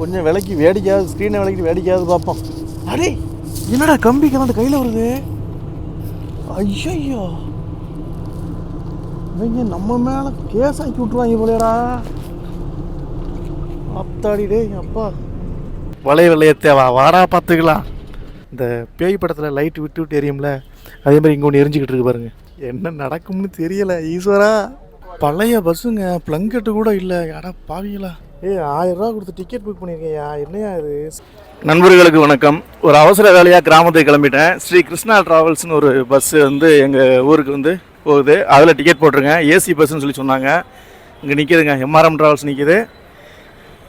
கொஞ்சம் விலைக்கு வேடிக்கையாவது, ஸ்க்ரீனை விலைக்கு வேடிக்கையாவது பார்ப்போம். அடே என்னடா கம்பி கலந்து கையில் வருது? ஐயோ, இவங்க நம்ம மேலே கேஸ் ஆக்கி விட்ருவாங்க போலேடா. அத்தாடிடே அப்பா. வளைய விளையத்தேவா வாடா பார்த்துக்கலாம். இந்த பேய் படத்தில் லைட் விட்டு விட்டு எரியும்ல, அதே மாதிரி இங்கே ஒன்று எரிஞ்சிக்கிட்டு இருக்கு பாருங்க. என்ன நடக்கும்னு தெரியலை ஈஸ்வரா. பழைய பஸ்ஸுங்க, பிளங்கெட்டு கூட இல்லை. யாரா பாவீங்களா? 1000 ரூபா கொடுத்து டிக்கெட் புக் பண்ணியிருக்கேயா, என்னையா இது? நண்பர்களுக்கு வணக்கம். ஒரு அவசர வேலையாக கிராமத்துக்கு கிளம்பிட்டேன். ஸ்ரீ கிருஷ்ணா ட்ராவல்ஸ்னு ஒரு பஸ்ஸு வந்து எங்கள் ஊருக்கு வந்து போகுது. அதில் டிக்கெட் போட்டிருக்கேன். ஏசி பஸ்ஸுன்னு சொல்லி சொன்னாங்க. இங்கே நிற்கிதுங்க, எம்ஆர்எம் ட்ராவல்ஸ் நிற்கிது.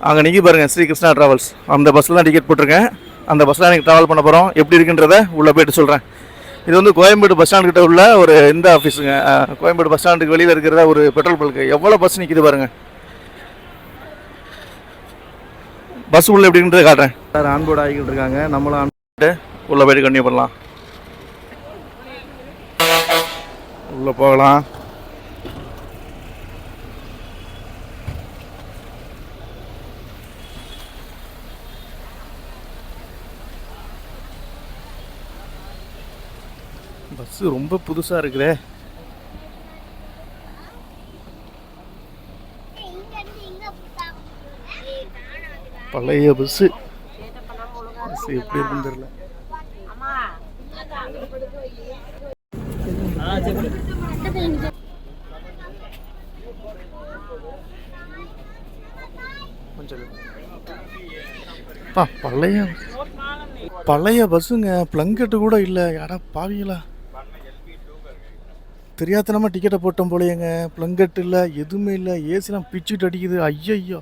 அங்கே நிற்கி பாருங்கள், ஸ்ரீ கிருஷ்ணா ட்ராவல்ஸ். அந்த பஸ்ஸில் தான் டிக்கெட் போட்டிருக்கேன். அந்த பஸ்ஸில் எனக்கு ட்ராவல் பண்ண போகிறோம். எப்படி இருக்குன்றதை உள்ளே போய்ட்டு சொல்கிறேன். இது வந்து கோயம்பேடு பஸ் ஸ்டாண்டுக்கிட்ட உள்ள ஒரு இந்த ஆஃபீஸுங்க. கோயம்பேடு பஸ் ஸ்டாண்டுக்கு வெளியில் இருக்கிற ஒரு பெட்ரோல் பல்க்கு. எவ்வளோ பஸ் நிற்கிது பாருங்கள். பஸ் உள்ள எப்படின்றது காட்டுறேன். சார் ஆன்போர்டு ஆகிக்கிட்டு இருக்காங்க. நம்மளும் ஆன்போர்டு உள்ளே போய்ட்டு கண்டினியூ பண்ணலாம். உள்ளே போகலாம். பஸ்ஸு ரொம்ப புதுசாக இருக்குதே. பழைய பஸ்ஸு எப்படி இருக்குன்னு தெரியல. பழைய பஸ்ஸுங்க, பிளங்கெட்டு கூட இல்லை. யாரா பாவீங்களா? தெரியாதனமா டிக்கெட்டை போட்டோம் போலையேங்க. பிளங்கெட் இல்லை, எதுவுமே இல்லை. ஏசிலாம் பிச்சுட்டு அடிக்குது. ஐயோ,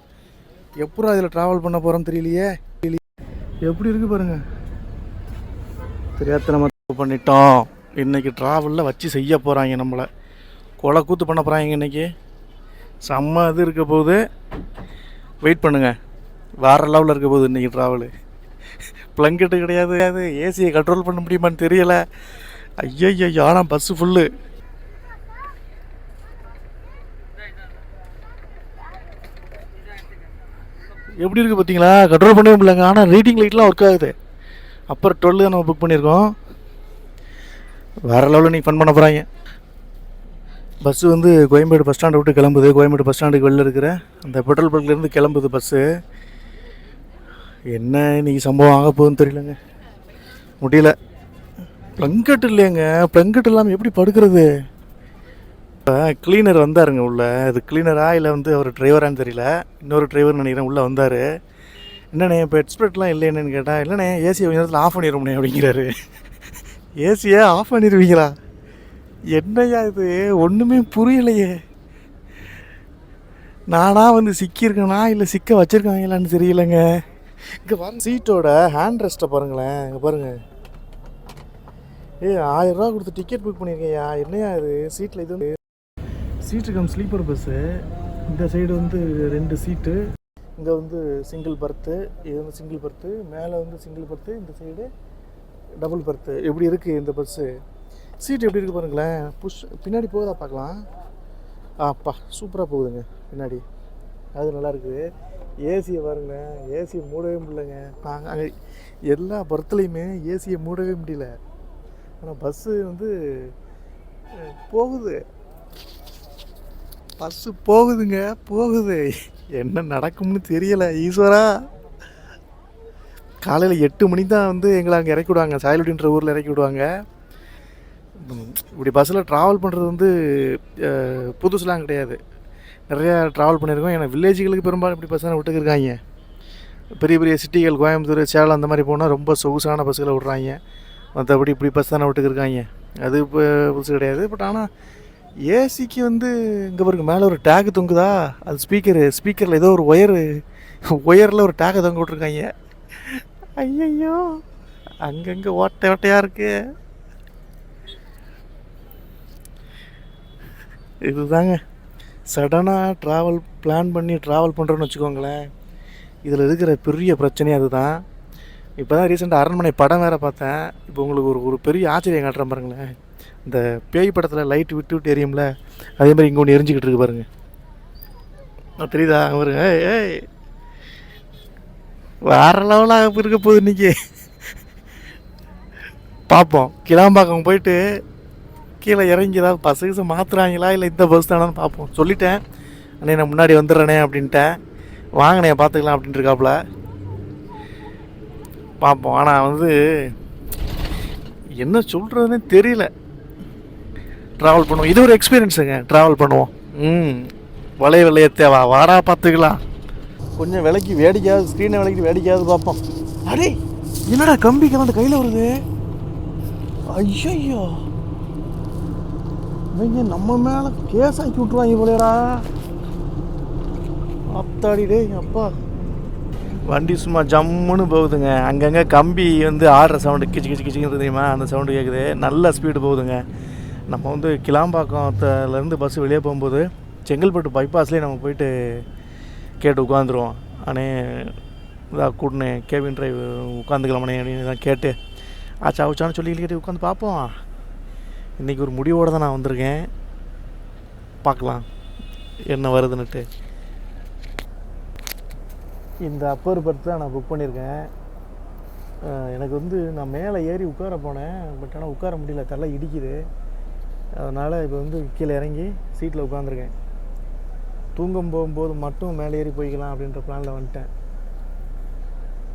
எப்படா இதில் ட்ராவல் பண்ண போகிறோன்னு தெரியலையே. எப்படி இருக்குது பாருங்க. தெரியாதனமா பண்ணிட்டோம். இன்றைக்கி ட்ராவலில் வச்சு செய்ய போகிறாங்க, நம்மளை கொலை கூத்து பண்ண போகிறாங்க. இன்றைக்கி செம்ம இது இருக்க போகுது. வெயிட் பண்ணுங்கள், வேறு லெவலில் இருக்க போகுது இன்றைக்கி ட்ராவலு. பிளங்கெட்டு கிடையாது, ஏசியை கண்ட்ரோல் பண்ண முடியுமான்னு தெரியலை. ஐயோ, ஆனால் பஸ்ஸு ஃபுல்லு. எப்படி இருக்குது பார்த்தீங்களா? கண்ட்ரோல் பண்ணவே முடியலங்க. ஆனால் ரீடிங் லைட்லாம் ஒர்க் ஆகுது. அப்புறம் 12 தான் நம்ம புக் பண்ணியிருக்கோம். வேறு லெவலில் இன்றைக்கி ஃபன் பண்ண போகிறாங்க. பஸ்ஸு வந்து கோயம்பேடு பஸ் ஸ்டாண்டை விட்டு கிளம்புது. கோயம்பேடு பஸ் ஸ்டாண்டுக்கு வெளில இருக்கிற அந்த பெட்ரோல் பங்க்லேருந்து கிளம்புது பஸ்ஸு. என்ன இன்றைக்கி சம்பவம் ஆக போகுதுன்னு தெரியலங்க. முடியல. பிளங்கெட் இல்லையாங்க. பிளங்கெட் இல்லாமல் எப்படி படுக்கிறது? இப்போ கிளீனர் வந்தாருங்க உள்ளே. அது கிளீனரா இல்லை வந்து அவர் டிரைவரான்னு தெரியல. இன்னொரு டிரைவர் நினைக்கிறேன் உள்ளே வந்தார். என்னண்ணே இப்போ எக்ஸ்பெக்ட்லாம் இல்லை என்னன்னு கேட்டால், இல்லைண்ணே ஏசியை கொஞ்ச நேரத்தில் ஆஃப் பண்ணிடுவோம்ண்ணே அப்படிங்கிறாரு. ஏசியை ஆஃப் பண்ணிடுவீங்களா? என்னையா இது, ஒன்றுமே புரியலையே. நானாக வந்து சிக்கியிருக்கேனா இல்லை சிக்க வச்சுருக்காங்களான்னு தெரியலைங்க. இங்கே பாருங்க, சீட்டோட ஹேண்ட் ரெஸ்ட்டை பாருங்களேன். இங்கே பாருங்கள். 1000 ரூபா கொடுத்து டிக்கெட் புக் பண்ணியிருக்கேன்யா, என்னையா இது? சீட்டில் இது வந்து சீட்டு கம் ஸ்லீப்பர் பஸ்ஸு. இந்த சைடு வந்து 2 சீட்டு. இங்கே வந்து சிங்கிள் பர்த்து. இது வந்து சிங்கிள் பர்த்து. மேலே வந்து சிங்கிள் பர்த்து. இந்த சைடு டபுள் பர்த்து. எப்படி இருக்குது இந்த பஸ்ஸு? சீட்டு எப்படி இருக்குது பாருங்களேன். பின்னாடி போகுதா பார்க்கலாம். அப்பா சூப்பராக போகுதுங்க பின்னாடி. அது நல்லா இருக்குது. ஏசியை பாருங்களேன். ஏசியை மூடவே முடியலங்க. நாங்கள் எல்லா பர்த்துலேயுமே ஏசியை மூடவே முடியல. ஆனால் பஸ்ஸு வந்து போகுது. பஸ்ஸு போகுதுங்க, போகுது. என்ன நடக்கும்னு தெரியலை ஈஸ்வரா. காலையில் 8 மணி தான் வந்து எங்களை அங்கே இறக்கி விடுவாங்க. சாயலுடின்ற ஊரில் இறக்கி விடுவாங்க. இப்படி பஸ்ஸில் ட்ராவல் பண்ணுறது வந்து புதுசுலாம் கிடையாது. நிறையா ட்ராவல் பண்ணியிருக்கோம். ஏன்னா வில்லேஜுகளுக்கு பெரும்பாலும் இப்படி பஸ்ஸாக விட்டுக்கிருக்காங்க. பெரிய பெரிய சிட்டிகள் கோயம்புத்தூர், சேலம் அந்த மாதிரி போனால் ரொம்ப சொகுசான பஸ்ஸுகளை விட்றாங்க. மற்றபடி இப்படி பஸ் தானே விட்டுக்கிருக்காங்க. அது இப்போ புதுசு கிடையாது. பட் ஆனால் ஏசிக்கு வந்து இங்கே பாருங்க, மேலே ஒரு டேகு தொங்குதா. அது ஸ்பீக்கரில் ஏதோ ஒரு ஒயரில் ஒரு டேகை தொங்க விட்ருக்காங்க. ஐயோ, அங்கங்கே ஓட்டையாக இருக்கு. இதுதாங்க சடனாக ட்ராவல் பிளான் பண்ணி ட்ராவல் பண்ணுறோன்னு வச்சுக்கோங்களேன். இதில் இருக்கிற பெரிய பிரச்சனையே அதுதான். இப்போ தான் ரீசெண்டாக அரண்மனை படம் வேறு பார்த்தேன். இப்போ உங்களுக்கு ஒரு பெரிய ஆச்சரியம் காட்டுறேன் பாருங்களேன். இந்த பேய் படத்தில் லைட் விட்டு விட்டு எரியும்ல, அதே மாதிரி இங்கே ஒன்று எரிஞ்சிக்கிட்டு இருக்கு பாருங்க. தெரியுதா? பாருங்க. வேறு லெவலாக இருக்க போகுது இன்றைக்கி. பார்ப்போம். கிளாம்பாக்கம் போயிட்டு கீழே இறங்கி ஏதாவது பஸ்ஸு மாற்றுறாங்களா இல்லை இந்த பஸ் தானு பார்ப்போம். சொல்லிட்டேன், அண்ணே நான் முன்னாடி வந்துடுறேனே அப்படின்ட்டேன். வாங்கினே பார்த்துக்கலாம் அப்படின்ட்டு இருக்காப்புல. பார்ப்போம். ஆனால் வந்து என்ன சொல்கிறதுனே தெரியல. ட்ராவல் பண்ணுவோம், இது ஒரு எக்ஸ்பீரியன்ஸுங்க. ட்ராவல் பண்ணுவோம். வளைய விளைய தேவா வாடா பார்த்துக்கலாம். கொஞ்சம் விலைக்கு வேடிக்கையாவது, ஸ்க்ரீனை விலைக்கு வேடிக்கையாவது பார்ப்போம். அடே என்னடா கம்பி கலந்து கையில் வருது. ஐயோ இவங்க நம்ம மேலே கேஸ் ஆக்கி விட்ருவாங்க போலேடா. அத்தாடி டே அப்பா. வண்டி சும்மா ஜம்முன்னு போகுதுங்க. அங்கங்கே கம்பி வந்து ஆடுற சவுண்டு கிச்சு கிச்சு கிச்சுன்னு தெரியுமா, அந்த சவுண்டு கேட்குது. நல்ல ஸ்பீடு போகுதுங்க. நம்ம வந்து கிளாம்பாக்கத்துலேருந்து பஸ்ஸு வெளியே போகும்போது செங்கல்பட்டு பைபாஸ்லேயே நம்ம போயிட்டு கேட்டு உட்காந்துருவோம். அண்ணே இதாக கூட்டினே கேபின் ட்ரைவ் உட்காந்துக்கலாமண்ணே அப்படின்னு தான் கேட்டு ஆச்சா ஆச்சான்னு சொல்லி கேட்டு உட்காந்து பார்ப்போம். இன்றைக்கி ஒரு முடிவோடு தான் நான் வந்திருக்கேன். பார்க்கலாம் என்ன வருதுன்னுட்டு. இந்த அப்பர் பர்த் தான் நான் புக் பண்ணியிருக்கேன். எனக்கு வந்து நான் மேலே ஏறி உட்கார போனேன், பட் ஆனால் உட்கார முடியல, தலை இடிக்குது. அதனால் இப்போ வந்து கீழே இறங்கி சீட்டில் உட்காந்துருக்கேன். தூங்கம் போகும்போது மட்டும் மேலே ஏறி போய்க்கலாம் அப்படின்ற பிளானில் வந்துட்டேன்.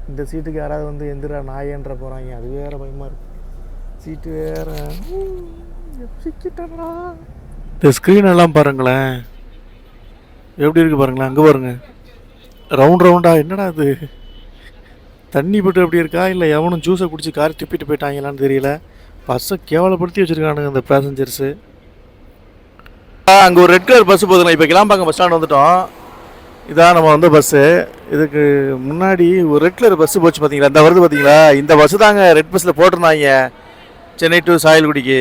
இந்த சீட்டுக்கு யாராவது வந்து எந்திரா நாயன்ற போகிறாங்க, அது வேறு பயமாக இருக்குது. சீட்டு வேறு சிக்கிட்டா. இந்த ஸ்க்ரீன் எல்லாம் பாருங்களேன் எப்படி இருக்குது பாருங்களேன். அங்கே பாருங்கள் ரவுண்ட் ரவுண்டாக. என்னடா அது தண்ணி போட்டு எப்படி இருக்கா இல்லை எவனும் ஜூஸை குடிச்சு கார் திப்பிட்டு போயிட்டாங்களான்னு தெரியல. பஸ்ஸை கேவலப்படுத்தி வச்சுருக்கானுங்க இந்த பேசஞ்சர்ஸு. அங்கே ஒரு ரெட் கலர் பஸ்ஸு போகுதுண்ணா. இப்போ கிளாம்பாக்கம் பஸ் ஸ்டாண்ட் வந்துவிட்டோம். இதான் நம்ம வந்த பஸ்ஸு. இதுக்கு முன்னாடி ஒரு ரெட் கலர் பஸ்ஸு போச்சு பார்த்தீங்களா, இந்த வருது பார்த்தீங்களா. இந்த பஸ்ஸு தாங்க ரெட் பஸ்ஸில் போட்டிருந்தாங்க சென்னை டு சாயல்குடிக்கு.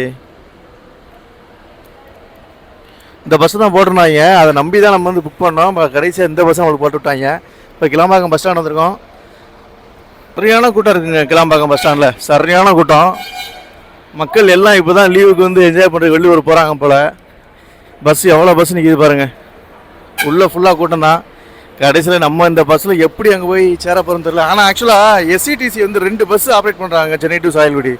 இந்த பஸ்ஸு தான் போட்டிருந்தாங்க. அதை நம்பி தான் நம்ம வந்து புக் பண்ணோம். கடைசியாக இந்த பஸ்ஸை நம்மளுக்கு போட்டு விட்டாங்க. இப்போ கிளாம்பாக்கம் பஸ் ஸ்டாண்ட் வந்திருக்கோம். சரியான கூட்டம் இருக்குங்க கிளாம்பாக்கம் பஸ் ஸ்டாண்டில், சரியான கூட்டம். மக்கள் எல்லாம் இப்போ தான் லீவுக்கு வந்து என்ஜாய் பண்ணுறது வெளியூர் போகிறாங்க போல். பஸ் எவ்வளோ பஸ் நிற்கிது பாருங்கள். உள்ளே ஃபுல்லாக கூட்டம் தான். கடைசியில் நம்ம இந்த பஸ்ஸில் எப்படி அங்கே போய் சேர போகிறோம்னு தெரியல. ஆனால் ஆக்சுவலாக எஸ்சிடிசி வந்து 2 பஸ்ஸு ஆப்ரேட் பண்ணுறாங்க சென்னை டு சாயல்குடி.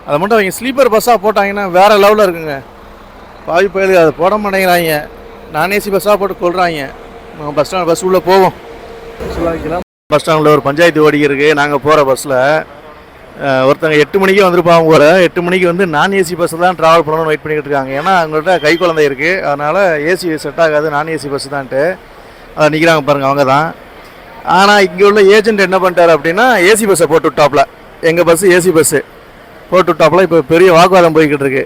அதை மட்டும் அவங்க ஸ்லீப்பர் பஸ்ஸாக போட்டாங்கன்னா வேறு லெவலில் இருக்குங்க. பாவி போயிடுது, அதை போட மாட்டேங்கிறாங்க. நான் ஏசி பஸ்ஸாக போட்டு கொள்கிறாங்க. நம்ம பஸ் ஸ்டாண்ட் பஸ் உள்ளே போவோம். பஸ் ஸ்டாண்டில் ஒரு பஞ்சாயத்து ஓடிக்கிருக்கு. நாங்கள் போகிற பஸ்ஸில் ஒருத்தங்க 8 மணிக்கே வந்திருப்பாங்க போல. 8 மணிக்கு வந்து நான் ஏசி பஸ்ஸில் தான் ட்ராவல் பண்ணணும்னு வெயிட் பண்ணிக்கிட்டு இருக்காங்க. ஏன்னா அவங்கள்ட்ட கை குழந்தை இருக்குது, அதனால் ஏசி செட் ஆகாது, நான் ஏசி பஸ்ஸு தான்ட்டு அதை நிற்கிறாங்க பாருங்கள், அவங்க தான். ஆனால் இங்கே உள்ள ஏஜென்ட் என்ன பண்ணிட்டார் அப்படின்னா ஏசி பஸ்ஸை போட்டு விட்டாப்ல. எங்கள் பஸ்ஸு ஏசி பஸ்ஸு போட்டு விட்டாப்ல. இப்போ பெரிய வாக்குவாதம் போய்கிட்டு இருக்கு.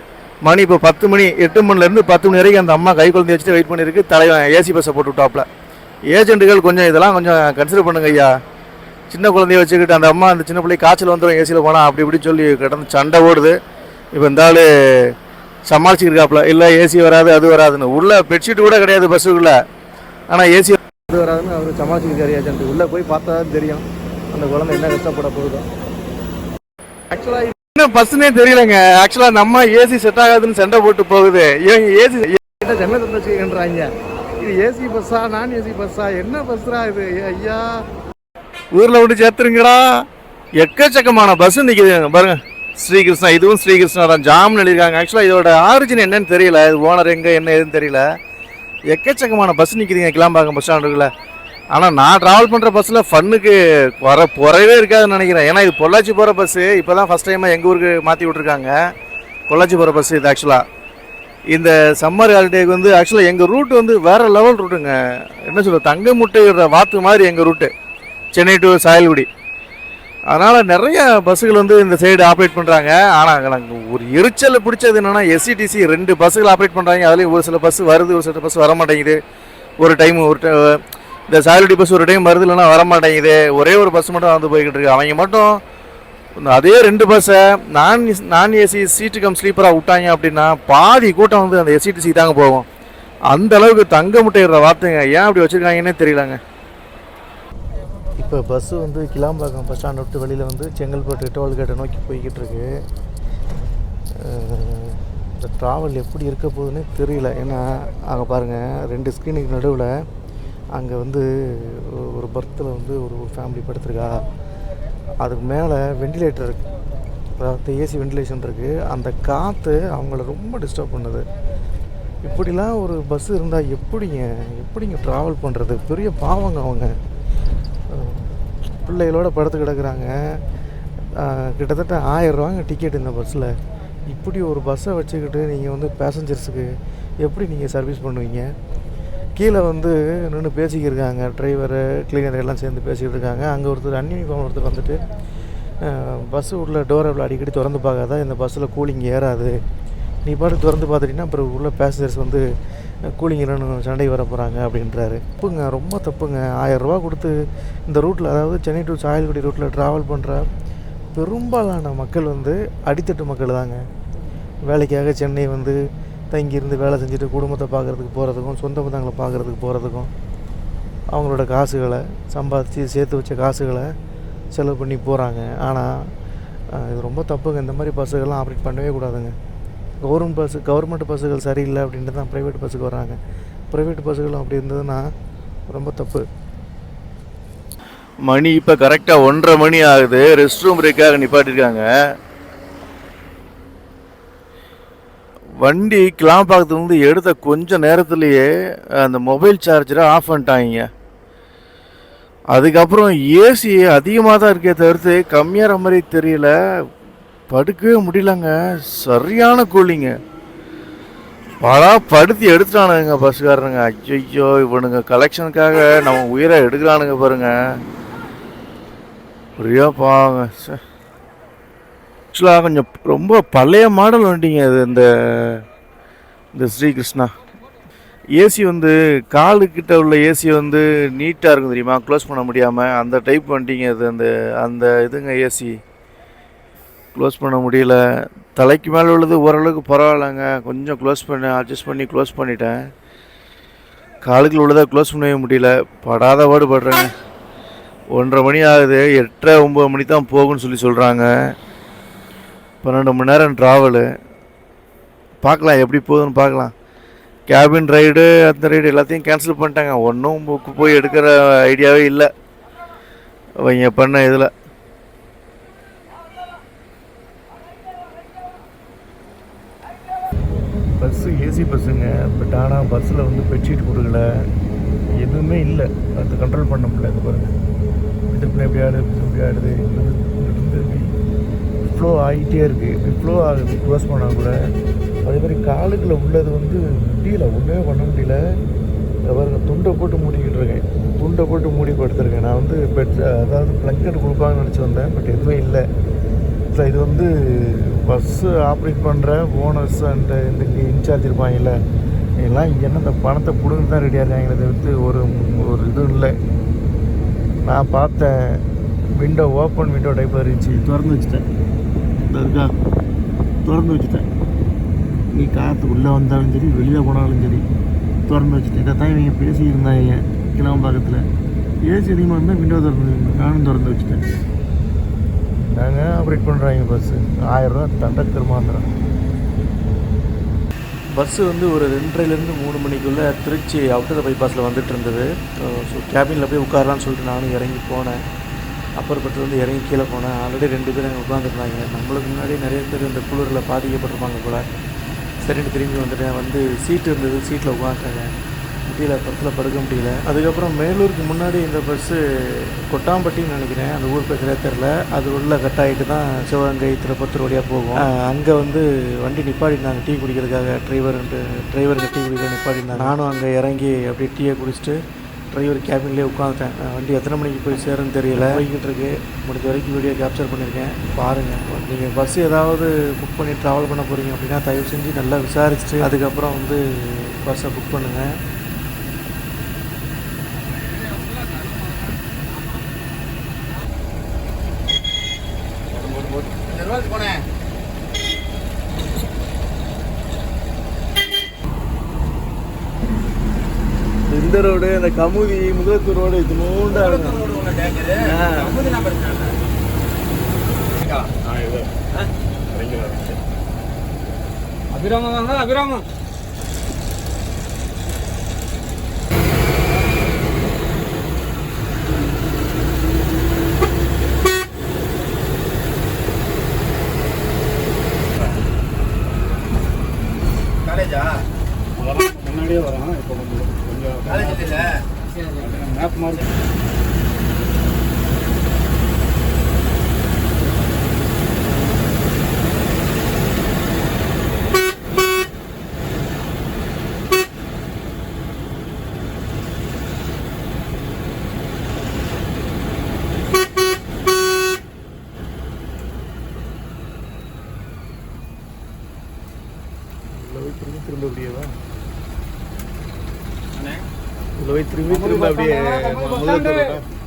மணி இப்போ 10 மணி, 8 மணிலேருந்து 10 மணி வரைக்கும் அந்த அம்மா கை குழந்தை வச்சுட்டு வெயிட் பண்ணியிருக்கு. தலைவன் ஏசி பஸ்ஸை போட்டு விட்டாப்ல. ஏஜென்ட்டுகள் கொஞ்சம் இதெல்லாம் கொஞ்சம் கன்சிடர் பண்ணுங்க ஐயா. சின்ன குழந்தைய வச்சுக்கிட்டு அந்த அம்மா அந்த சின்ன பிள்ளை காய்ச்சல் வந்துடும் ஏசியில் போனால் அப்படி இப்படி சொல்லி கிடந்து சண்டை ஓடுது. இப்போ இந்த ஆள் சமாளிச்சுருக்காப்புல, இல்லை ஏசி வராது அது வராதுன்னு. உள்ளே பெட்ஷீட் கூட கிடையாது பஸ்ஸுக்குள்ளே, ஆனால் ஏசி அது வராதுன்னு அவர் சமாளிச்சுருக்காரு ஏஜென்ட். உள்ளே போய் பார்த்தா தான் தெரியும் அந்த குழந்தை என்ன கஷ்டப்பட போகுதோ. ஆக்சுவலாக என்ன பஸ்ஸுன்னே தெரியலைங்க. ஆக்சுவலாக நம்ம ஏசி செட் ஆகாதுன்னு சண்டை போட்டு போகுது. இவங்க ஏசி ஜன்னல் திறந்து வச்சுக்கின்றாங்க. இது ஏசி பஸ்ஸா நான் ஏசி பஸ்ஸா என்ன பஸ்ஸா இது ஐயா. ஊரில் விட்டு சேர்த்துருங்கடா. எக்கச்சக்கமான பஸ்ஸு நிற்கிது பாருங்க. ஸ்ரீகிருஷ்ணா, இதுவும் ஸ்ரீகிருஷ்ணா தான், ஜாம்னு எழுதியிருக்காங்க. ஆக்சுவலாக இதோட ஆரிஜின் என்னன்னு தெரியல, இது ஓனர் எங்கே என்ன எதுன்னு தெரியல. எக்கச்சக்கமான பஸ் நிற்கிதுங்க கிளாம்பாக்கம் பஸ் ஸ்டாண்டுக்குள்ள. ஆனால் நான் ட்ராவல் பண்ணுற பஸ்ஸில் ஃபன்னுக்கு குறையவே இருக்காதுன்னு நினைக்கிறேன். ஏன்னா இது பொள்ளாச்சி போகிற பஸ்ஸு. இப்போ தான் ஃபஸ்ட் டைமாக எங்கள் ஊருக்கு மாற்றி விட்ருக்காங்க. பொள்ளாச்சி போகிற பஸ்ஸு இது. ஆக்சுவலாக இந்த சம்மர் ஹாலிடேக்கு வந்து ஆக்சுவலாக எங்கள் ரூட்டு வந்து வேறு லெவல் ரூட்டுங்க. என்ன சொல்ல, தங்க முட்டையிடுற வாத்து மாதிரி எங்கள் ரூட்டு சென்னை டு சாயல்குடி. அதனால் நிறைய பஸ்ஸுகள் வந்து இந்த சைடு ஆப்ரேட் பண்ணுறாங்க. ஆனால் நாங்கள் ஒரு எரிச்சல் பிடிச்சது என்னென்னா எஸ்சிடிசி 2 பஸ்ஸுகள் ஆப்ரேட் பண்ணுறாங்க. அதுலேயும் ஒரு சில பஸ் வருது, ஒரு சில பஸ் வர மாட்டேங்குது. ஒரு டைம் இந்த சாயல்குடி பஸ் ஒரு டைம் வருது, இல்லைன்னா வர மாட்டேங்குது. ஒரே ஒரு பஸ் மட்டும் வந்து போய்கிட்டு இருக்கு. அவங்க மட்டும் அதே 2 பஸ்ஸை நான் ஏசி சீட்டு கம் ஸ்லீப்பராக விட்டாங்க அப்படின்னா பாதி கூட்டம் வந்து அந்த எஸ்சிடிசி தாங்க போகும். அந்த அளவுக்கு தங்க முட்டையிடுற வார்த்தைங்க. ஏன் அப்படி வச்சுருக்காங்கன்னே தெரியலங்க. இப்போ பஸ்ஸு வந்து கிளாம்பாக்கம் பஸ் ஸ்டாண்ட் விட்டு வெளியில் வந்து செங்கல்பட்டு டோல்கேட்டை நோக்கி போய்கிட்டு இருக்கு. இந்த ட்ராவல் எப்படி இருக்க போகுதுன்னு தெரியல. ஏன்னா அங்கே பாருங்கள் 2 ஸ்க்ரீனுக்கு நடுவில் அங்கே வந்து ஒரு பர்த்தில் வந்து ஒரு ஃபேமிலி படுத்திருக்கா. அதுக்கு மேலே வெண்டிலேட்டர் இருக்குது, அதாவது ஏசி வெண்டிலேஷன் இருக்குது. அந்த காற்று அவங்கள ரொம்ப டிஸ்டர்ப் பண்ணுது. இப்படிலாம் ஒரு பஸ்ஸு இருந்தால் எப்படிங்க ட்ராவல் பண்ணுறது? பெரிய பாவங்க அவங்க. பிள்ளைகளோடு படுத்து கிடக்குறாங்க. கிட்டத்தட்ட 1000 ரூபாங்க டிக்கெட் இந்த பஸ்ஸில். இப்படி ஒரு பஸ்ஸை வச்சுக்கிட்டு நீங்கள் வந்து பேசஞ்சர்ஸுக்கு எப்படி நீங்கள் சர்வீஸ் பண்ணுவீங்க? கீழே வந்து நின்று பேசிக்கிருக்காங்க, டிரைவரு கிளீனர் எல்லாம் சேர்ந்து பேசிக்கிட்டு இருக்காங்க. அங்கே ஒருத்தர் அன்யூனிஃபார்ம் ஒருத்தர் வந்துட்டு பஸ்ஸு உள்ள டோரை அடிக்கடி திறந்து பார்க்காதா, இந்த பஸ்ஸில் கூலிங் ஏறாது, நீ பாட்டு திறந்து பார்த்துட்டிங்கன்னா அப்புறம் உள்ள பேசஞ்சர்ஸ் வந்து கூலிங் இல்லைன்னு சண்டை வர போகிறாங்க அப்படின்றாரு. தப்புங்க, ரொம்ப தப்புங்க. 1000 ரூபா கொடுத்து இந்த ரூட்டில், அதாவது சென்னை டு சாயல்குடி ரூட்டில் ட்ராவல் பண்ணுற பெரும்பாலான மக்கள் வந்து அடித்தட்டு மக்கள் தாங்க. வேலைக்காக சென்னை வந்து தங்கியிருந்து வேலை செஞ்சுட்டு குடும்பத்தை பார்க்குறதுக்கு போகிறதுக்கும், சொந்த பந்தங்களை பார்க்குறதுக்கு போகிறதுக்கும் அவங்களோட காசுகளை சம்பாதிச்சு சேர்த்து வச்ச காசுகளை செலவு பண்ணி போகிறாங்க. ஆனால் இது ரொம்ப தப்புங்க. இந்த மாதிரி பஸ்ஸுகள்லாம் ஆப்ரேட் பண்ணவே கூடாதுங்க. கவர்மெண்ட் பஸ்ஸுகள் சரியில்லை அப்படின்ட்டு தான் ப்ரைவேட் பஸ்ஸுக்கு வராங்க. ப்ரைவேட் பஸ்ஸுகளும் அப்படி இருந்ததுன்னா ரொம்ப தப்பு. மணி இப்போ கரெக்டாக 1:30 மணி ஆகுது. ரெஸ்ட் ரூம் பிரேக்காக நிப்பாட்டிருக்காங்க. வண்டி கிளாம்பாக்கத்துலேருந்து எடுத்த கொஞ்சம் நேரத்துலேயே அந்த மொபைல் சார்ஜரை ஆஃப் பண்ணிட்டாங்க. அதுக்கப்புறம் ஏசி அதிகமாக தான் இருக்கே தவிர்த்து கம்மியாகிற மாதிரி தெரியல. படுக்கவே முடியலங்க, சரியான கூலிங்க. படுத்தி எடுத்துட்டானுங்க பஸ்ஸுக்காரனுங்க. ஐயோ, இவனுங்க கலெக்ஷனுக்காக நம்ம உயிரை எடுக்கிறானுங்க பாருங்க. புரியா பாங்க. ஆக்சுவலாக கொஞ்சம் ரொம்ப பழைய மாடல் வண்டிங்க அது. இந்த ஸ்ரீகிருஷ்ணா ஏசி வந்து காலுக்கிட்ட உள்ள ஏசி வந்து நீட்டாக இருக்கும் தெரியுமா, க்ளோஸ் பண்ண முடியாமல். அந்த டைப் வண்டிங்க அது. அந்த இதுங்க ஏசி க்ளோஸ் பண்ண முடியல. தலைக்கு மேலே உள்ளது ஓரளவுக்கு பரவாயில்லைங்க, கொஞ்சம் அட்ஜஸ்ட் பண்ணி க்ளோஸ் பண்ணிட்டேன். காலுக்குள்ள உள்ளதை க்ளோஸ் பண்ணவே முடியல. படாத பாடுபடுறேங்க. 1:30 மணி ஆகுது. 8:30 9 மணி தான் போகும்னு சொல்கிறாங்க. 12 மணி நேரம் ட்ராவலு. பார்க்கலாம் எப்படி போகுதுன்னு பார்க்கலாம். கேபின் ரைடு அந்த ரைடு எல்லாத்தையும் கேன்சல் பண்ணிட்டாங்க. ஒன்றும் போய் எடுக்கிற ஐடியாவே இல்லை அவங்க பண்ண இதில். Bus AC பஸ்ஸுங்க. பட் ஆனால் பஸ்ஸில் வந்து பெட்ஷீட் கொடுக்கல, எதுவுமே இல்லை. அது கண்ட்ரோல் பண்ண முடியல. இது பாருங்கள், திருப்பி எப்படி ஆடுது. ஃப்ளோ ஆகிட்டே இருக்குது. இப்படி ஃப்ளோ ஆகுது. க்ளோஸ் பண்ணால் கூட அதே மாதிரி காலுக்குள்ளே உள்ளது வந்து முடியல, ஒன்றுமே பண்ண முடியல. பாருங்க, துண்டை போட்டு மூடிக்கிட்டு இருக்கேன். துண்டை போட்டு மூடி படுத்துருக்கேன். நான் வந்து அதாவது பிளங்கெட் கொடுப்பாங்கன்னு நினச்சி வந்தேன், பட் எதுவுமே இல்லை. ஸோ இது வந்து பஸ்ஸு ஆப்ரேட் பண்ணுற ஓனர்ஸ் அண்ட் இந்த இன்சார்ஜ் இருப்பாங்கல்ல, எல்லாம் இங்கே என்ன இந்த பணத்தை பிடுங்க தான் ரெடியாக இருக்காங்க. இதை வந்து ஒரு இதுவும் இல்லை. நான் பார்த்தேன், விண்டோ ஓப்பன் விண்டோ டைப்பில் இருந்துச்சு, திறந்து வச்சுட்டேன். இருக்கா, திறந்து வச்சுட்டேன். நீ காற்று உள்ளே வந்தாலும் சரி வெளியே போனாலும் சரி திறந்து வச்சுட்டேன். இதை தான் இவங்க பேசியிருந்தாங்க கிளம்பாக்கத்தில். ஏசி அதிகமாக இருந்தால் விண்டோ நானும் திறந்து வச்சுட்டேன். நாங்கள் ஆப்ரேட் பண்ணுறாங்க பஸ்ஸு. 1000 ரூபா தண்டக்கு திருமாந்திரம். பஸ்ஸு வந்து ஒரு 2:30லேருந்து 3 மணிக்குள்ளே திருச்சி அவுட்டர் பைபாஸில் வந்துட்டு இருந்தது. ஸோ கேபினில் போய் உட்காரலான்னு சொல்லிட்டு நானும் இறங்கி போனேன். அப்புறப்பட்டு இறங்கி கீழே போனேன். ஆல்ரெடி 2 பேர் அங்கே உட்காந்துருந்தாங்க. நம்மளுக்கு முன்னாடி நிறைய பேர் இந்த குளிரில் பாதிக்கப்பட்டிருப்பாங்க போல். சரின்னு திரும்பி வந்துட்டேன். வந்து சீட்டு இருந்தது, சீட்டில் உட்காந்துட்டாங்க. முடியல, பஸ்ஸில் படுக்க முடியல. அதுக்கப்புறம் மேலூருக்கு முன்னாடி இந்த பஸ்ஸு கொட்டாம்பட்டின்னு நினைக்கிறேன், அந்த ஊர் பேர் சரியாக தெரில. அது உள்ள கட் ஆகிட்டு தான் சிவகங்கை திருப்பத்தூர் வழியாக போகும். அங்கே வந்து வண்டி நிப்பாட்டினாங்க டீ குடிக்கிறதுக்காக. டிரைவருக்கு டீ குடிக்க நிப்பாட்டினாங்க. நானும் அங்கே இறங்கி அப்படியே டீயை குடிச்சிட்டு டிரைவர் கேபின்லேயே உட்காந்துட்டேன். வண்டி எத்தனை மணிக்கு போய் சேருன்னு தெரியல, போய்கிட்டு இருக்கு. முடிஞ்ச வரைக்கும் வீடியோ கேப்சர் பண்ணியிருக்கேன், பாருங்கள். நீங்கள் பஸ் ஏதாவது புக் பண்ணி ட்ராவல் பண்ண போகிறீங்க அப்படின்னா தயவு செஞ்சு நல்லா விசாரிச்சுட்டு அதுக்கப்புறம் வந்து பஸ்ஸை புக் பண்ணுங்கள். போனேன் இந்த ரோடு, அந்த கமுதி முதலத்தூர் ரோடு இது மூண்டா இருக்கும். அபிராமம் வாங்க, அபிராமம். திரும்ப அப்படியே முதலத்தூர்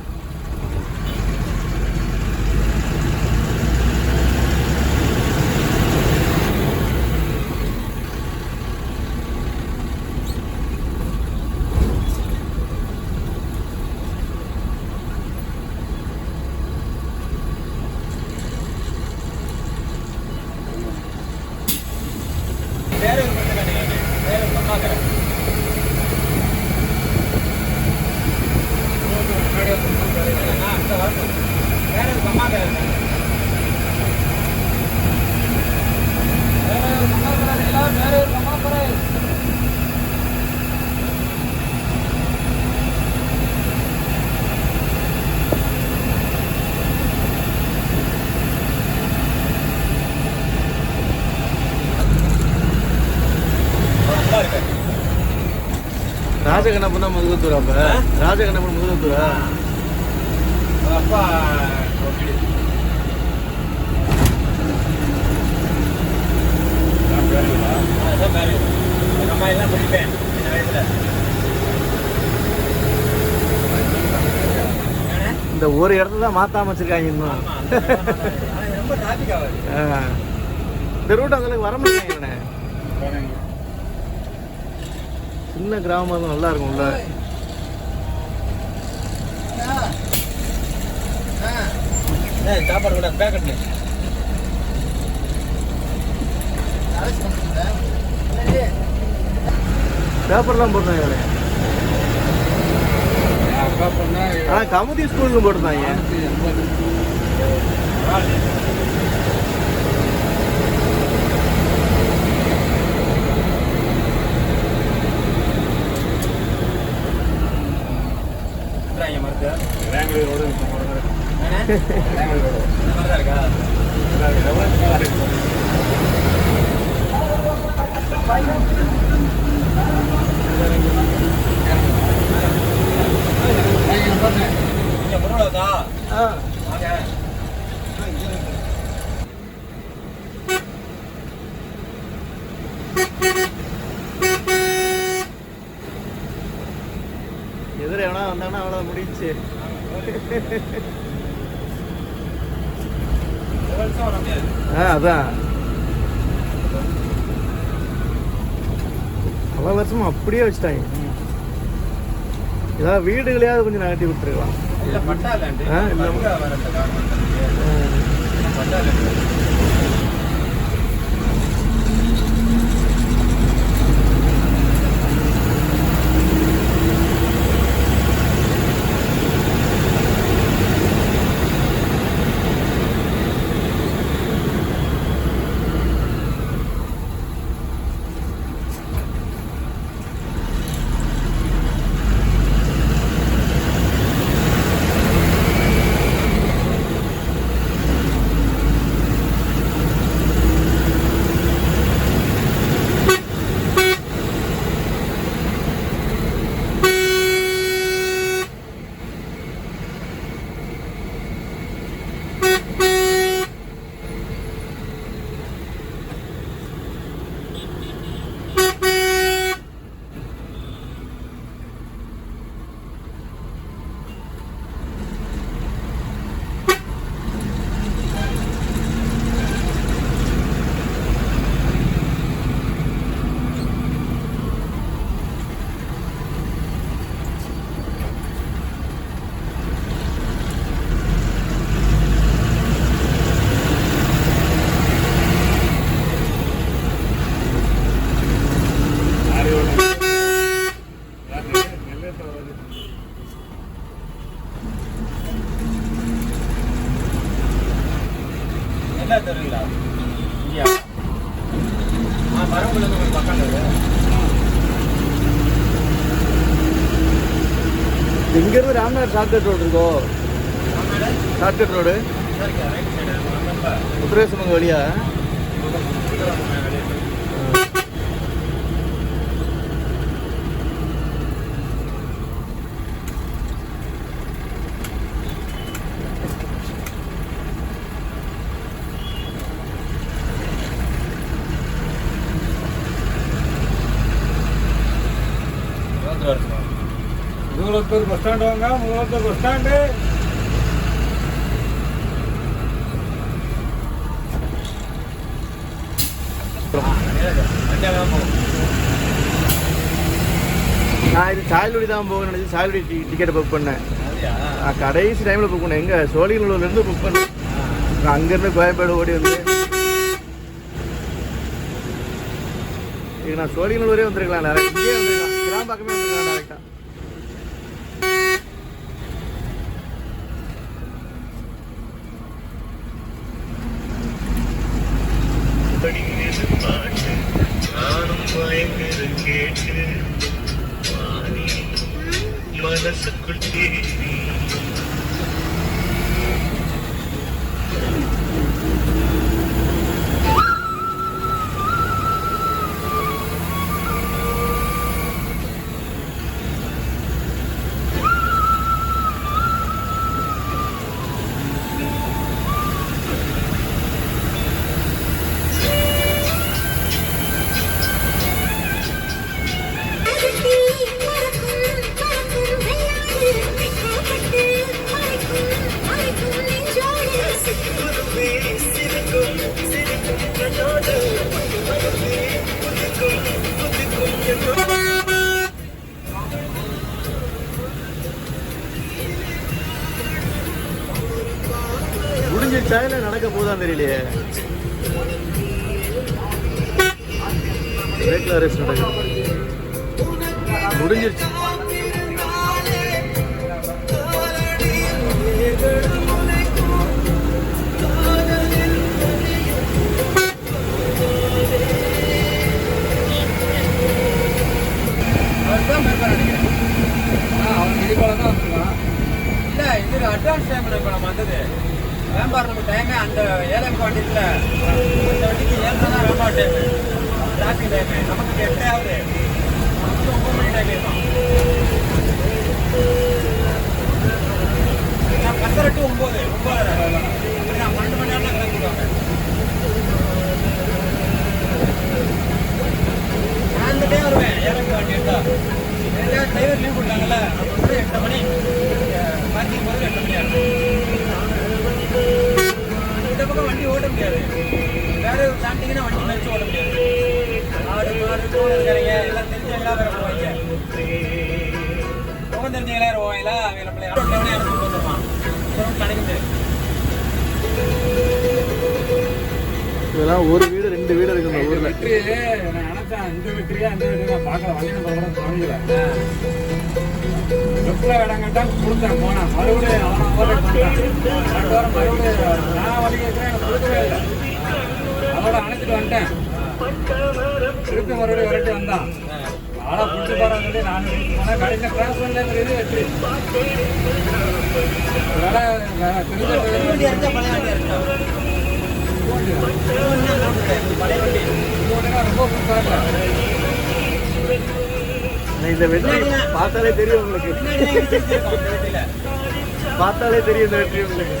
ராஜகண்ணப்பன் தான் முதலத்தூர். அப்ப ராஜகண்ணப்பன் முதலத்தூரா? அப்பா அம்மா எல்லாம் படிப்பேன் சின்ன வயசுல. இந்த ஒரு இடத்துல தான் மாத்தாம வச்சிருக்காங்க இன்னும். ரொம்ப டிராபிக் ஆகாது. இந்த ரூட் அந்த அளவுக்கு வர மாட்டாங்க. சின்ன கிராமம் தான் நல்லா இருக்கும்ல. சாப்பாடு கூட பேக்கெட் பேப்பர்லாம் போட்டாங்க. கமுதி ஸ்கூலுக்கு போட்டுருந்தாங்க. எதிர எவனா வந்தாங்கன்னா அவ்வளோ முடிச்சு. அதான் பல வருஷமா அப்படியே வச்சுட்டாங்க. ஏதாவது வீடுகளையாவது கொஞ்சம் நகட்டி விட்டுருக்கலாம். இங்கிருந்து ராம்நாத் ஷார்ட்கட் ரோடு இருக்கோ? ஷார்ட்கட் ரோடு உத்தரேசமங்க வழியா? மூலத்தூர் பஸ் ஸ்டாண்டு வாங்க, மூலத்தூர் பஸ் ஸ்டாண்டு. நான் இது சாயல்குடி தான் போக நினச்சி சாயல்குடி டிக்கெட்டை புக் பண்ணேன். நான் கடைசி டைமில் புக் பண்ணேன். எங்கே சோழிங்கநல்லூர்லேருந்து புக் பண்ணேன். நான் அங்கேருந்து கோயம்பேடு ஓடி வந்து இது நான் சோழிங்கநல்லூரே வந்துருக்கலாம். டேரக்ட் இங்கே வந்துருக்கலாம். கிராம்பக்கமே வந்துருக்கலாம் டேரெக்டாக. மனசுக்குள் தேடி முடிஞ்சிருச்சா இல்லை நடக்க போதான் தெரியலையே. பிரேக்ல ரெஸ்ட் நடக்குது. முடிஞ்சிருச்சு. இல்லை இது அட்வான்ஸ் டைமில் இப்போ நம்ம வந்தது வேம்பார் நம்ம டைமே அந்த ஏழாம் வண்டியில் அந்த வண்டிக்கு 7 தான் வேம்பார் டைமு டிராஃபிக் டைமு. நமக்கு 8 ஆகுது. 9 மணி டைம் இருக்கும். நான் 10 to 9 நான் 12 மணி நேரம் கிளம்பிடுவாங்க. நான் அந்த டைம் வருவேன். ஏழாம் வண்டி எடுத்தா டிரைவர் லீவ் கொடுத்தாங்கல்ல, அப்போ 8 மணி பார்க்கிங் போது 8 மணி ஆகும். இந்த பக்கம் வண்டி ஓட்ட முடியாது. வேற ஒரு தாண்டிங்கன்னா வண்டி நினைச்சு ஓட்ட முடியாது. ஆடு மாடு கூட இருக்கிறீங்க எல்லாம் தெரிஞ்சவங்களா வேற போவாங்க. முகம் தெரிஞ்சவங்களா வேற போவாங்களா அவங்க நம்மளை இறந்து போட்டுருவான். கிடைக்குது. இதெல்லாம் ஒரு வீடு 2 வீடு இருக்கு இந்த ஊர்ல. வெற்றி நான் நினைச்சேன் இந்த வெற்றியா அந்த வெற்றி பார்க்கல. வண்டி நம்பர் வாங்கல. வெப்பில் இடங்கட்டா கொடுத்தேன் போனேன். மறுபடியும் அவனை மறுபடியும் நான் வழி கேட்குறேன். எனக்கு கொடுக்கவே இல்லை. அவளை அணைச்சிட்டு வந்துட்டேன். திருப்பி மறுபடியும் விரட்டி வந்தான். ஆளை பிடிச்சி போகிறான்னு சொல்லி நான் போனேன். கடைசியில் கிராஸ் பண்ணலங்கிறது வெற்றி. ரொம்ப புதுசாக இந்த வெற்றி பார்த்தாலே தெரியும் உங்களுக்கு. பார்த்தாலே தெரியும் இந்த வெற்றி உங்களுக்கு.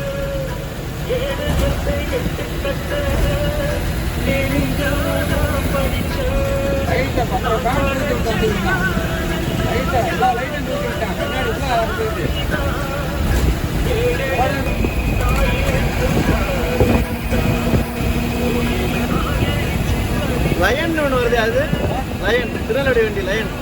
எல்லா லைட்டும் தூக்கி விட்டான். கண்ணாடி லயன் ஒன்று வருது. அது லயன் திருநெல்வேலி வண்டி லயன்.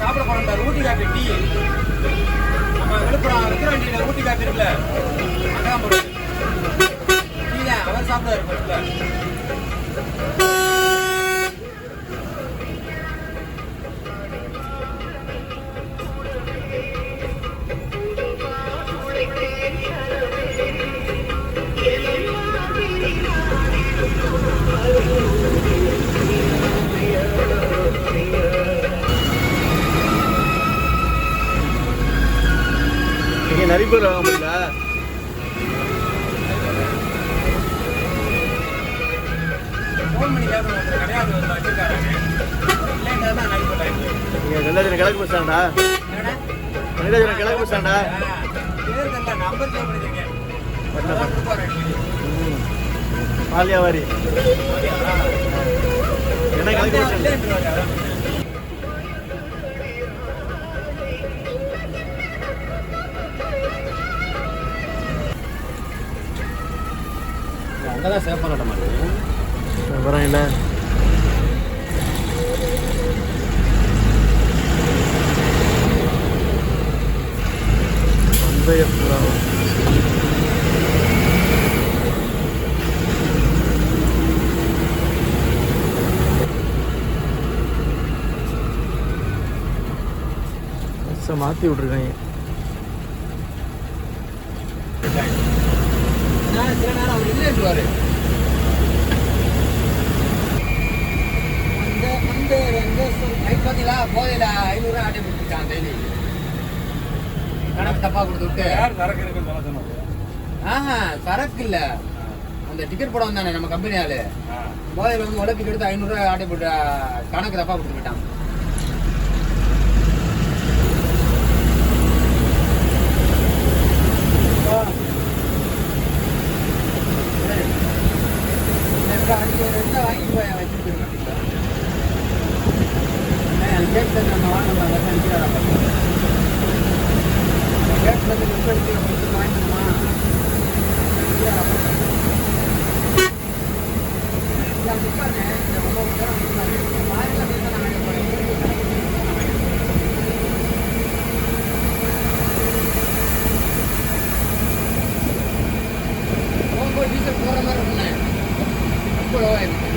சாப்பிட போனோம் ஊட்டி காப்பி டீ நம்ம நம்ம விழுப்புரம் விக்கிரவண்டியில் ஊட்டி காப்பி இருக்குல்ல அதான் போடுது நீங்க அவர் சாப்பிடுவாரு பஸ்ல இங்கே நிறைய பேர் வாங்க முடியல. ஃபோன் பண்ணி கேட்கணும் ஒருத்தர் கிடையாது வச்சிருக்காரு இல்லைன்னா தான் நடிப்பேன் இங்கே வெள்ளாஜன கிழக்கு பஸ் ஸ்டாண்டா? வெள்ளாஜன கிழக்கு பஸ் ஸ்டாண்டா? பேர் தெரியல நம்பர் சேவ் பண்ணிருக்கேன் பாலியாவாரி என்ன கிழக்கு பஸ் ஸ்டாண்ட்? அங்கதான் சேவ் பண்ண மாட்டேன் வரேன் இல்லை பஸ்ஸை மாற்றி விட்ருக்காங்க. சில நேரம் அவர் இல்லைன்றுவாரு நைட் பார்த்தீங்களா போதையில 500 ஆட்டை பிடிச்சிட்டான் டெய்லி கணக்கு தப்பா கொடுத்து விட்டு சரக்கு இல்ல அந்த டிக்கெட் போட வந்தானே நம்ம கம்பெனி ஆளு போதையில வந்து உழைப்புக்கு எடுத்து 500 ஆட்டை போட்டு கணக்கு தப்பா கொடுத்து விட்டான் வாங்கி போய் வச்சுருக்கேன் கேட்டு நம்ம வாங்கலாம் கேட்டு வாங்கிக்கணுமா டீசல் போகிற மாதிரி இருக்குண்ணே ரொம்ப லோவாக இருக்கு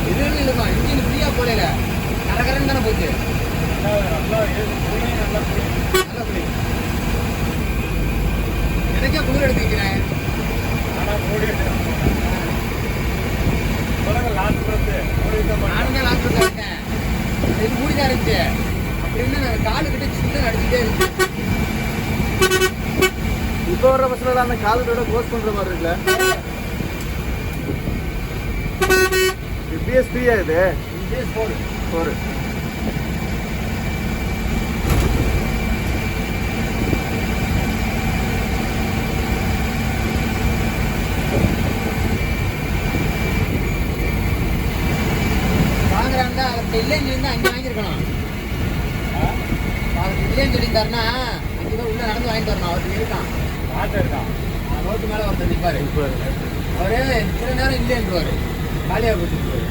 இதுன்னு இருக்கும் இன்ஜின் ஃப்ரீயாக போடல கரகரன்னு தானே போச்சு எனக்கே குளிர் எடுத்துக்கிறேன் நானும் தான் லாஸ்ட் இருக்கேன் இது மூடிதான் இருந்துச்சு அப்படின்னு நான் காலு கிட்ட சின்ன அடிச்சுட்டே இருந்துச்சு இப்போ வர பஸ்ஸில் அந்த காலோட க்ளோஸ் பண்ணுற மாதிரி இருக்குல்ல? பிஎஸ் 3 இது பிஎஸ் 4 வாங்குறாங்க அவர்கிட்ட இல்லைன்னு சொல்லி அங்கே வாங்கியிருக்கணும் அவருக்கு இல்லைன்னு சொல்லியிருந்தாருன்னா அங்கே உள்ள நடந்து வாங்கிட்டு வரணும் அவருக்கு இருக்கான் ரோட்டு மேலே ஒருத்தர் நிற்பாரு அவரே சில நேரம் இல்லைன்றுவாரு காலியாக போட்டுருவாரு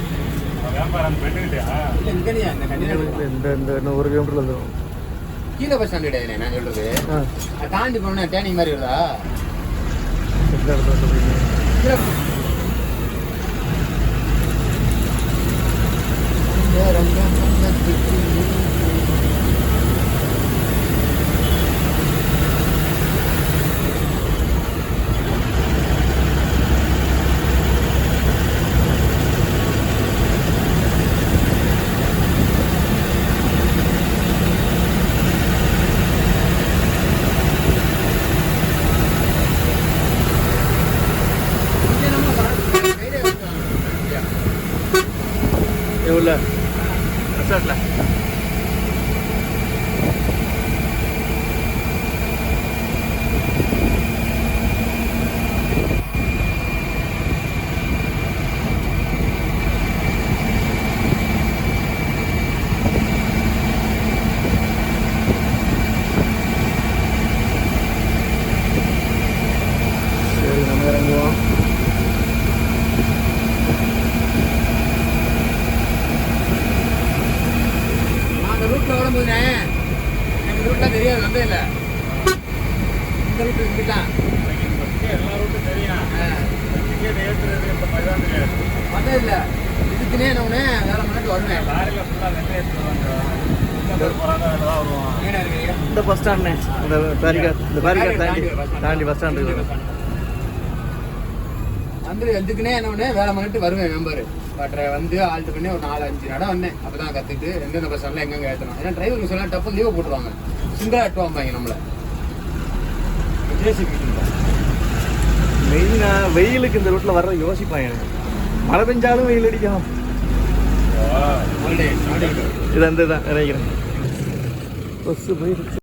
இல்லை இங்கேயா இந்த கண்டிப்பாக இந்த 1 கிலோமீட்டர் வந்துடும். கீழே பஸ் ஸ்டாண்ட் கிடையாது நான் சொல்றது அதை தாண்டி போனா டேனிங் மாதிரி வருதா எந்த இடத்துல சொல்றீங்க? எவ்வளோ ரெசார்ட்டில் இந்த ரூட்டு இங்கிட்டான் எல்லா ரூட்டும் தெரியும். டிக்கெட் ஏற்றுறது இந்த மாதிரி தான் தெரியாது. வந்தது இல்லை. இதுக்குன்னே நான் வேலை பண்ணிட்டு வருவேன். லாரியில் ஃபுல்லாக வெள்ளை ஏற்றுவாங்க. போகிறாங்க எல்லாம் வருவான். ஏன்னா இருக்கிறீங்க இந்த பஸ் ஸ்டாண்ட்ண்ணே, இந்த பேரிகார்ட் தாண்டி பஸ் ஸ்டாண்டு வந்து எதுக்குன்னே என்ன வேலை பண்ணிட்டு வருவேன் மெம்பர். பட் வந்து ஆல்ட்டு பண்ணி ஒரு 4-5 நடம் வந்தேன். அப்போ தான் கற்றுக்கிட்டு எந்தெந்த பஸ் ஸ்டாண்டில் எங்கெங்கே ஏற்றணும். ஏன்னா டிரைவருக்கு சொல்ல டப்பு லீவை போட்டுருவாங்க. சிங்கிளாக எட்டுவாங்க நம்மளை. ஜேசிபி மெயினாக வெயிலுக்கு இந்த ரூட்டில் வர்ற யோசிப்பாங்க. மழை பெஞ்சாலும் வெயில் அடிக்கும். இது அந்த தான் நினைக்கிறேன். பஸ்ஸு போயிடுச்சு.